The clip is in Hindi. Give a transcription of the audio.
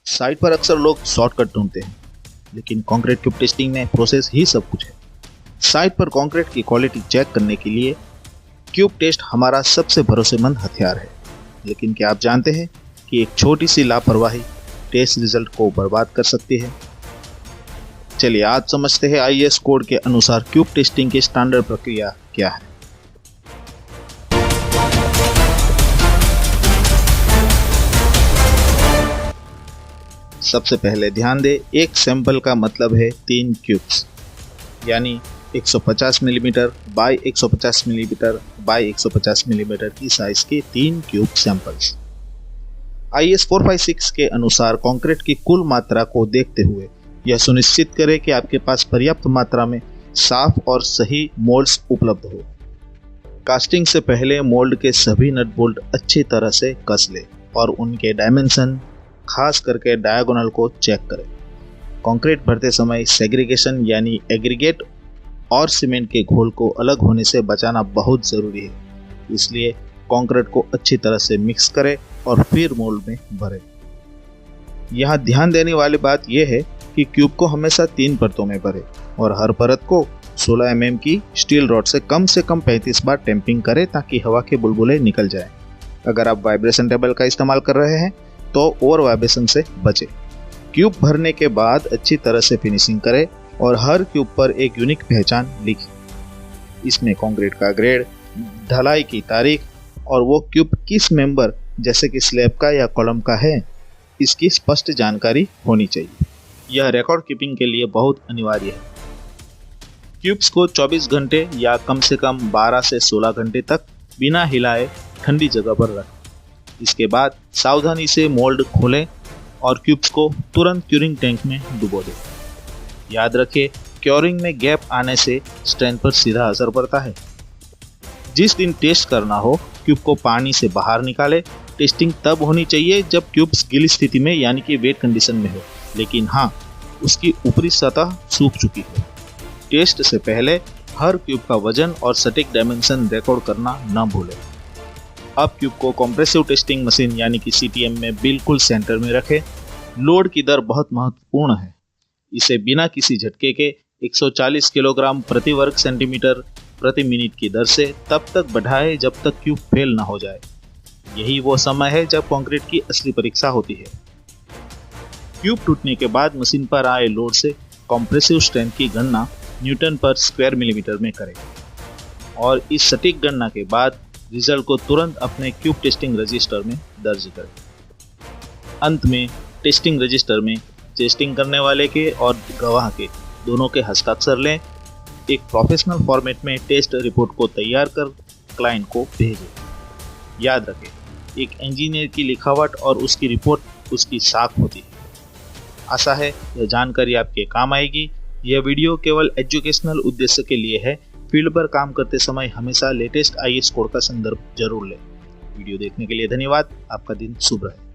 साइट पर अक्सर लोग शॉर्टकट ढूंढते हैं, लेकिन कंक्रीट क्यूब टेस्टिंग में प्रोसेस ही सब कुछ है। साइट पर कंक्रीट की क्वालिटी चेक करने के लिए क्यूब टेस्ट हमारा सबसे भरोसेमंद हथियार है। लेकिन क्या आप जानते हैं कि एक छोटी सी लापरवाही टेस्ट रिजल्ट को बर्बाद कर सकती है? चलिए आज समझते हैं IS कोड के अनुसार क्यूब टेस्टिंग की स्टैंडर्ड प्रक्रिया क्या है। सबसे पहले ध्यान दें, एक सैंपल का मतलब है 3 क्यूब्स, यानी 150 millimetre by 150 millimetre by 150 millimetre की साइज के 3 क्यूब सैंपल्स। IS 456 के अनुसार कंक्रीट की कुल मात्रा को देखते हुए यह सुनिश्चित करें कि आपके पास पर्याप्त मात्रा में साफ और सही मोल्ड्स उपलब्ध हो। कास्टिंग से पहले मोल्ड के सभी नट बोल्ट अच्छी तरह से कस ले और उनके डायमेंशन, खास करके डायगोनल को चेक करें। कंक्रीट भरते समय सेग्रीगेशन यानी एग्रीगेट और सीमेंट के घोल को अलग होने से बचाना बहुत ज़रूरी है, इसलिए कंक्रीट को अच्छी तरह से मिक्स करें और फिर मोल्ड में भरें। यहाँ ध्यान देने वाली बात यह है कि क्यूब को हमेशा 3 परतों में भरें और हर परत को 16 mm की स्टील रॉड से कम 35 बार टैंपिंग करें ताकि हवा के बुलबुले निकल जाएं। अगर आप वाइब्रेशन टेबल का इस्तेमाल कर रहे हैं तो ओवर वाइब्रेशन से बचें। क्यूब भरने के बाद अच्छी तरह से फिनिशिंग करें और हर क्यूब पर एक यूनिक पहचान लिखें। इसमें कंक्रीट का ग्रेड, ढलाई की तारीख और वो क्यूब किस मेंबर जैसे कि स्लैब का या कॉलम का है, इसकी स्पष्ट जानकारी होनी चाहिए। यह रिकॉर्ड कीपिंग के लिए बहुत अनिवार्य है। क्यूब्स को 24 घंटे या कम से कम 12 से 16 घंटे तक बिना हिलाए ठंडी जगह पर रखें। इसके बाद सावधानी से मोल्ड खोलें और क्यूब्स को तुरंत क्यूरिंग टैंक में डुबो दें। याद रखें, क्यूरिंग में गैप आने से स्ट्रेंथ पर सीधा असर पड़ता है। जिस दिन टेस्ट करना हो, क्यूब को पानी से बाहर निकालें। टेस्टिंग तब होनी चाहिए जब क्यूब्स गीली स्थिति में यानी कि वेट कंडीशन में हो, लेकिन हाँ, उसकी ऊपरी सतह सूख चुकी हो। टेस्ट से पहले हर क्यूब का वजन और सटीक डायमेंशन रिकॉर्ड करना न भूलें। अब क्यूब को कॉम्प्रेसिव टेस्टिंग मशीन यानी कि CTM में बिल्कुल सेंटर में रखें। लोड की दर बहुत महत्वपूर्ण है। इसे बिना किसी झटके के 140 किलोग्राम प्रति वर्ग सेंटीमीटर प्रति मिनट की दर से तब तक बढ़ाएं जब तक क्यूब फेल ना हो जाए। यही वो समय है जब कंक्रीट की असली परीक्षा होती है। क्यूब टूटने के बाद मशीन पर आए लोड से कॉम्प्रेसिव स्ट्रेंथ की गणना न्यूटन पर स्क्वायर मिलीमीटर में करें और इस सटीक गणना के बाद रिजल्ट को तुरंत अपने क्यूब टेस्टिंग रजिस्टर में दर्ज करें। अंत में टेस्टिंग रजिस्टर में टेस्टिंग करने वाले के और गवाह के दोनों के हस्ताक्षर लें। एक प्रोफेशनल फॉर्मेट में टेस्ट रिपोर्ट को तैयार कर क्लाइंट को भेजें। याद रखें, एक इंजीनियर की लिखावट और उसकी रिपोर्ट उसकी साख होती है। आशा है यह जानकारी आपके काम आएगी। यह वीडियो केवल एजुकेशनल उद्देश्य के लिए है। फील्ड पर काम करते समय हमेशा लेटेस्ट IS कोड का संदर्भ जरूर लें। वीडियो देखने के लिए धन्यवाद। आपका दिन शुभ रहे।